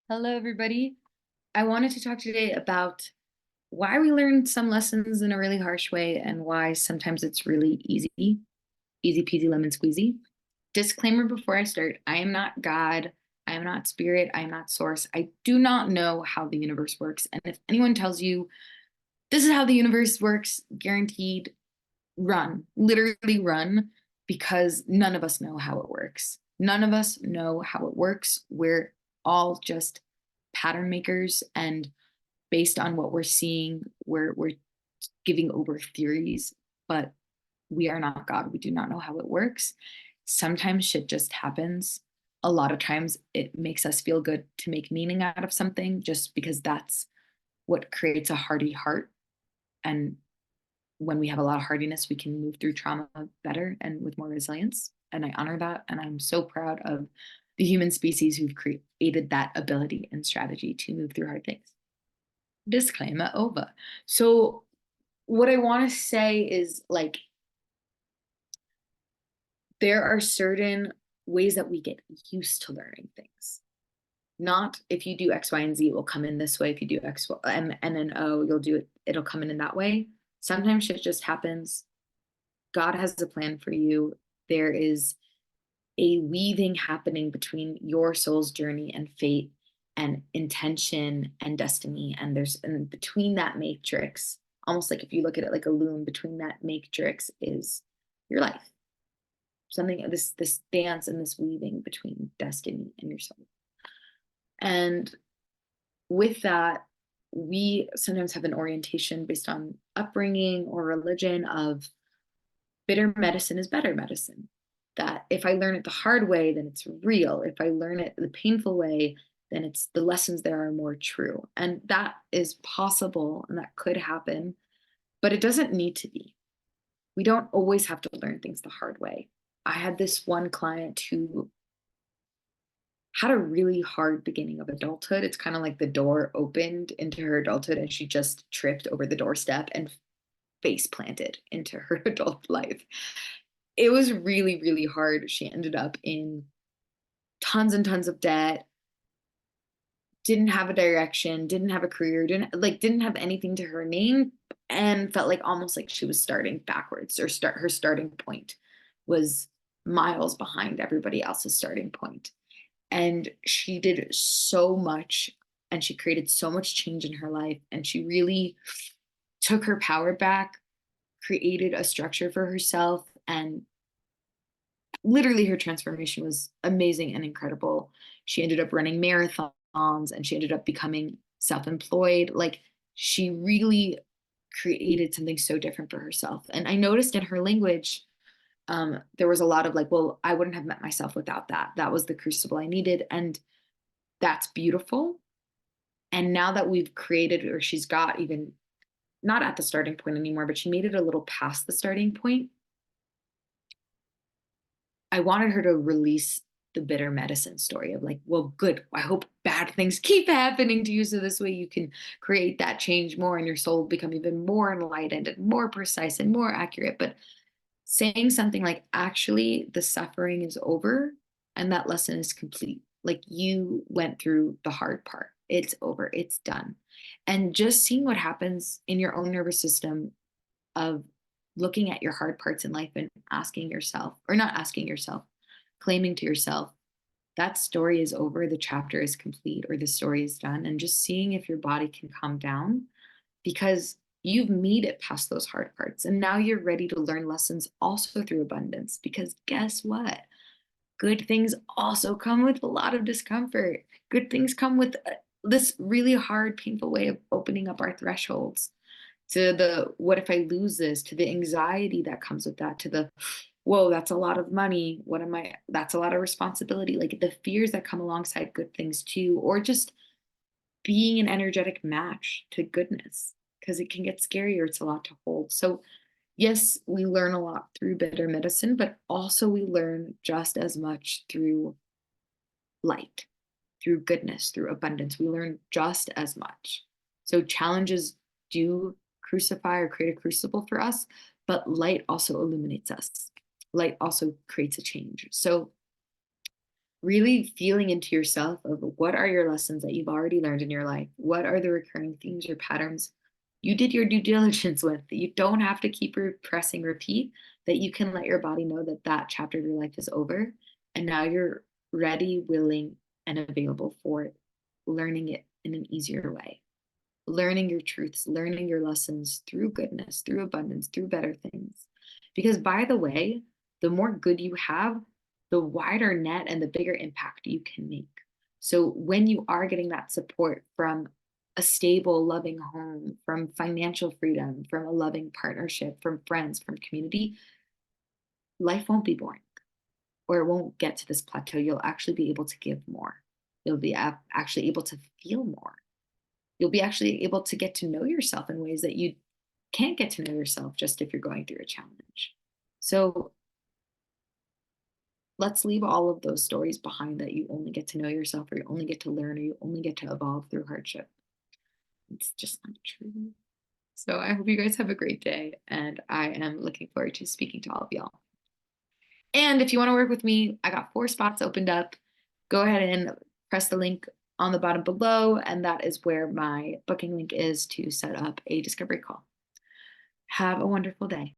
Hello, everybody. I wanted to talk today about why we learn some lessons in a really harsh way and why sometimes it's really easy peasy lemon squeezy. Disclaimer before I start, I am not God. I am not spirit. I am not source. I do not know how the universe works. And if anyone tells you this is how the universe works, guaranteed, run, literally run, because none of us know how it works. None of us know how it works. We're all just pattern makers, and based on what we're seeing, we're giving over theories, but we are not God. We do not know how it works. Sometimes shit just happens. A lot of times it makes us feel good to make meaning out of something just because that's what creates a hardy heart. And when we have a lot of hardiness, we can move through trauma better and with more resilience. And I honor that. And I'm so proud of the human species who've created that ability and strategy to move through hard things. Disclaimer over. So, what I want to say is like, there are certain ways that we get used to learning things. Not if you do X, Y, and Z, it will come in this way. If you do X, M, N, and O, you'll do it, it'll come in that way. Sometimes shit just happens. God has a plan for you. There is a weaving happening between your soul's journey and fate and intention and destiny. And there's, and between that matrix, almost like if you look at it like a loom, between that matrix is your life. Something, this dance and this weaving between destiny and your soul. And with that, we sometimes have an orientation based on upbringing or religion of bitter medicine is better medicine. That if I learn it the hard way, then it's real. If I learn it the painful way, then it's the lessons there are more true. And that is possible and that could happen, but it doesn't need to be. We don't always have to learn things the hard way. I had this one client who had a really hard beginning of adulthood. It's kind of like the door opened into her adulthood and she just tripped over the doorstep and face planted into her adult life. It was really, really hard. She ended up in tons and tons of debt, didn't have a direction, didn't have a career, didn't have anything to her name, and felt like almost like she was starting backwards, or her starting point was miles behind everybody else's starting point. And she did so much and she created so much change in her life, and she really took her power back, created a structure for herself, and literally her transformation was amazing and incredible. She ended up running marathons and she ended up becoming self-employed. Like, she really created something so different for herself. And I noticed in her language, there was a lot of like, well, I wouldn't have met myself without that. That was the crucible I needed. And that's beautiful. And now that we've created, or she's got even not at the starting point anymore, but she made it a little past the starting point, I wanted her to release the bitter medicine story of like, well, good. I hope bad things keep happening to you so this way you can create that change more and your soul become even more enlightened and more precise and more accurate. But saying something like, actually, the suffering is over and that lesson is complete. Like, you went through the hard part. It's over. It's done. And just seeing what happens in your own nervous system of looking at your hard parts in life and asking yourself, or not asking yourself, claiming to yourself, that story is over, the chapter is complete, or the story is done, and just seeing if your body can calm down because you've made it past those hard parts. And now you're ready to learn lessons also through abundance, because guess what? Good things also come with a lot of discomfort. Good things come with this really hard, painful way of opening up our thresholds to the what if I lose this, to the anxiety that comes with that, to the whoa, that's a lot of money. What am I? That's a lot of responsibility. Like the fears that come alongside good things too, or just being an energetic match to goodness, because it can get scarier. It's a lot to hold. So, yes, we learn a lot through bitter medicine, but also we learn just as much through light, through goodness, through abundance. We learn just as much. So, challenges do crucify or create a crucible for us, but light also illuminates us. Light also creates a change. So, really feeling into yourself of what are your lessons that you've already learned in your life? What are the recurring themes or patterns you did your due diligence with? You don't have to keep pressing repeat, that you can let your body know that that chapter of your life is over. And now you're ready, willing, and available for learning it in an easier way, learning your truths, learning your lessons through goodness, through abundance, through better things. Because by the way, the more good you have, the wider net and the bigger impact you can make. So when you are getting that support from a stable, loving home, from financial freedom, from a loving partnership, from friends, from community, life won't be boring or it won't get to this plateau. You'll actually be able to give more. You'll be actually able to feel more. You'll be actually able to get to know yourself in ways that you can't get to know yourself just if you're going through a challenge. So let's leave all of those stories behind that you only get to know yourself or you only get to learn or you only get to evolve through hardship. It's just not true. So I hope you guys have a great day and I am looking forward to speaking to all of y'all. And if you want to work with me, I got 4 spots opened up. Go ahead and press the link on the bottom below, and that is where my booking link is to set up a discovery call. Have a wonderful day.